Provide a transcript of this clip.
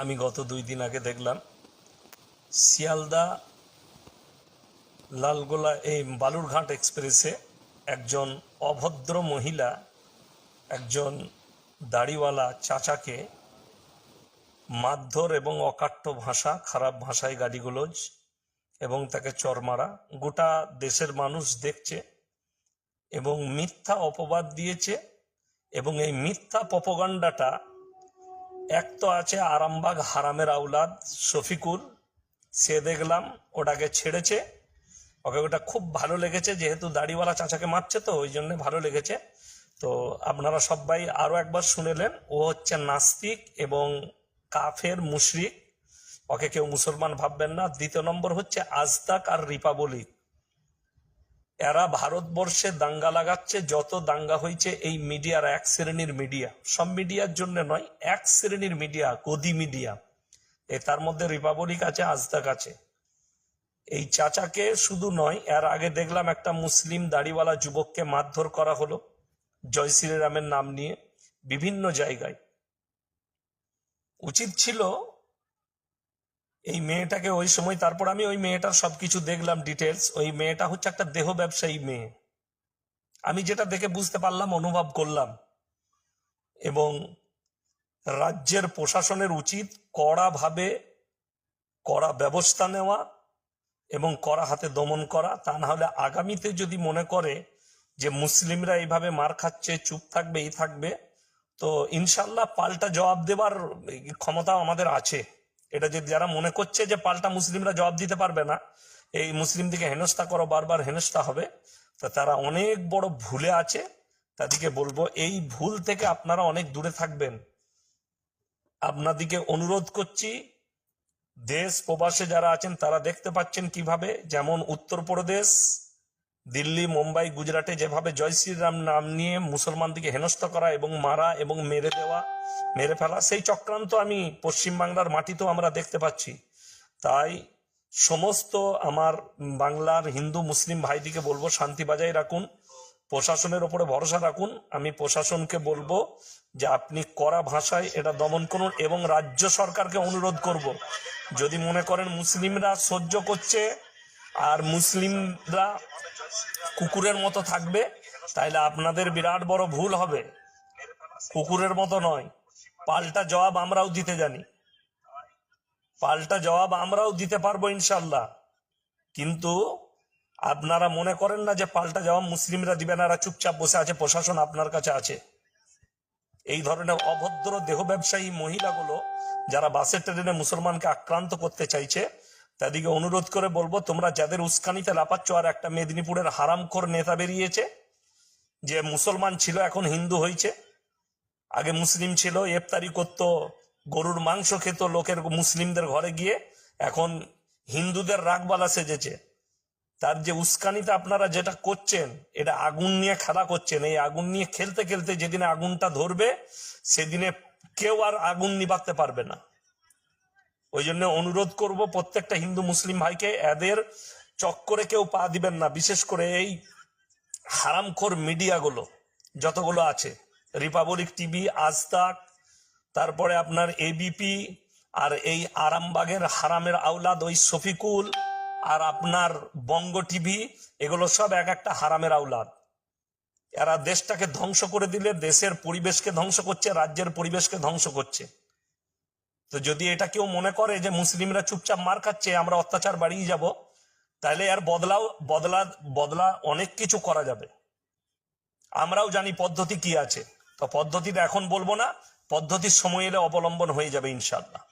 আমি গত 2 দিন আগে দেখলাম শিয়ালদা লালগোলা এই বালুরঘাট এক্সপ্রেসে একজন অভদ্র মহিলা একজন দাড়িওয়ালা চাচাকে মারধর এবং অকাট্য ভাষা, খারাপ ভাষায় গালিগালাজ এবং তাকে চড় মারা গোটা দেশের মানুষ দেখছে এবং মিথ্যা অপবাদ দিয়েছে। এবং এই মিথ্যা প্রপাগান্ডাটা এক তো আছে আরামবাগ হারামের আউলাদ শফিকুল, সে দেখলাম ওটাকে ছেড়েছে, ওকে ওটা খুব ভালো লেগেছে, যেহেতু দাড়িওয়ালা চাচাকে মারছে তো ওই জন্য ভালো লেগেছে। তো আপনারা সবাই আরো একবার শুনেলেন, ও হচ্ছে নাস্তিক এবং কাফের মুশরিক, ওকে কেউ মুসলমান ভাববেন না। দ্বিতীয় নম্বর হচ্ছে আজতাক আর রিপাবলিক, এরা ভারতবর্ষে দাঙ্গা লাগাচ্ছে। যত দাঙ্গা হয়েছে এই মিডিয়ার এক শ্রেণীর মিডিয়া, সব মিডিয়ার জন্য নয়, এক শ্রেণীর মিডিয়া, গদি মিডিয়া, তার মধ্যে রিপাবলিক আছে, আজতাক আছে। এই চাচাকে শুধু নয়, এর আগে দেখলাম একটা মুসলিম দাড়িওয়ালা যুবককে মারধর করা হলো জয় শ্রীরামের নাম নিয়ে বিভিন্ন জায়গায়। উচিত ছিল এই মেয়েটাকে ওই সময়, তারপর আমি ওই মেয়েটার সবকিছু দেখলাম ডিটেলস। ওই মেয়েটা হচ্ছে একটা দেহ ব্যবসায়ী মেয়ে, আমি যেটা দেখে বুঝতে পারলাম, অনুভব করলাম। এবং রাজ্যের প্রশাসনের উচিত কড়াভাবে কড়া ব্যবস্থা নেওয়া এবং কড়া হাতে দমন করা। তা না হলে আগামীতে যদি মনে করে যে মুসলিমরা এইভাবে মার খাচ্ছে, চুপ থাকবে, এই থাকবে, তো ইনশাল্লাহ পাল্টা জবাব দেবার ক্ষমতা আমাদের আছে। এটা যে যারা মনে করছে যে পাল্টা মুসলিমরা জবাব দিতে পারবে না, এই মুসলিমদিকে হেনস্থা করো, বারবার হেনস্থা হবে, তো তারা অনেক বড় ভুলে আছে। তাদেরকে বলবো এই ভুল থেকে আপনারা অনেক দূরে থাকবেন। আপনাদিকে অনুরোধ করছি, দেশ প্রবাসে যারা আছেন তারা দেখতে পাচ্ছেন কিভাবে, যেমন উত্তরপ্রদেশ, দিল্লি, মুম্বাই, গুজরাটে যেভাবে জয় শ্রীরাম নাম নিয়ে মুসলমানদিকে হেনস্থা করা এবং মারা এবং মেরে দেওয়া, মেরে ফেলা, সেই চক্রান্ত আমি পশ্চিমবাংলার মাটিতেও আমরা দেখতে পাচ্ছি। তাই সমস্ত আমার বাংলার হিন্দু মুসলিম ভাইদিকে বলবো শান্তি বজায় রাখুন, প্রশাসনের ওপরে ভরসা রাখুন। আমি প্রশাসনকে বলবো যে আপনি কড়া ভাষায় এটা দমন করুন এবং রাজ্য সরকারকে অনুরোধ করব, যদি মনে করেন মুসলিমরা সহ্য করছে আর মুসলিমরা কুকুরের মতো থাকবে, তাইলে আপনাদের বিরাট বড় ভুল হবে। কুকুরের মতো নয়, পাল্টা জবাব আমরাও দিতে জানি, পাল্টা জবাব আমরাও দিতে পারবো ইনশাল্লাহ। কিন্তু আপনারা মনে করেন না যে পাল্টা জবাব মুসলিমরা দিবে না, এরা চুপচাপ বসে আছে, প্রশাসন আপনার কাছে আছে। এই ধরনের অভদ্র দেহ ব্যবসায়ী মহিলাগুলো যারা বাসে ট্রেনে মুসলমানকে আক্রান্ত করতে চাইছে, তাদেরকে অনুরোধ করে বলবো, তোমরা যাদের উস্কানিতে লাপাচ্ছ, আর একটা মেদিনীপুরের হারামখোর নেতা বেরিয়েছে যে মুসলমান ছিল এখন হিন্দু হয়েছে, আগে মুসলিম ছিল, ইফতারি করত, গরুর মাংস খেত লোকের মুসলিমদের ঘরে গিয়ে, এখন হিন্দুদের রাগবালা সেজেছে। তার যে উস্কানিতে আপনারা যেটা করছেন, এটা আগুন নিয়ে খেলা করছেন। এই আগুন নিয়ে খেলতে খেলতে যেদিনে আগুনটা ধরবে, সেদিনে কেউ আর আগুন নিভাতে পারবে না। ওই জন্য অনুরোধ করব প্রত্যেকটা হিন্দু মুসলিম ভাইকে, এদের চক্করে কেউ পা দিবেন না। বিশেষ করে এই হারামখোর মিডিয়াগুলো যতগুলো আছে, রিপাবলিক টিভি, আজতাক, তারপরে আপনার এবিপি, আর এই আরামবাগের হারামের আউলাদ ওই শফিকুল, আর আপনার বঙ্গ টিভি, এগুলো সব এক একটা হারামের আউলাদ। এরা দেশটাকে ধ্বংস করে দিলে দেশের পরিবেশকে ধ্বংস করছে, রাজ্যের পরিবেশকে ধ্বংস করছে। তো যদি এটা কেউ মনে করে যে মুসলিমরা চুপচাপ মার খাচ্ছে, আমরা অত্যাচার বাড়িয়ে যাব, তাহলে আর বদলা অনেক কিছু করা যাবে। আমরাও জানি পদ্ধতি কি আছে, তো পদ্ধতিটা এখন বলবো না, পদ্ধতির সময় এলে অবলম্বন হয়ে যাবে ইনশাল্লাহ।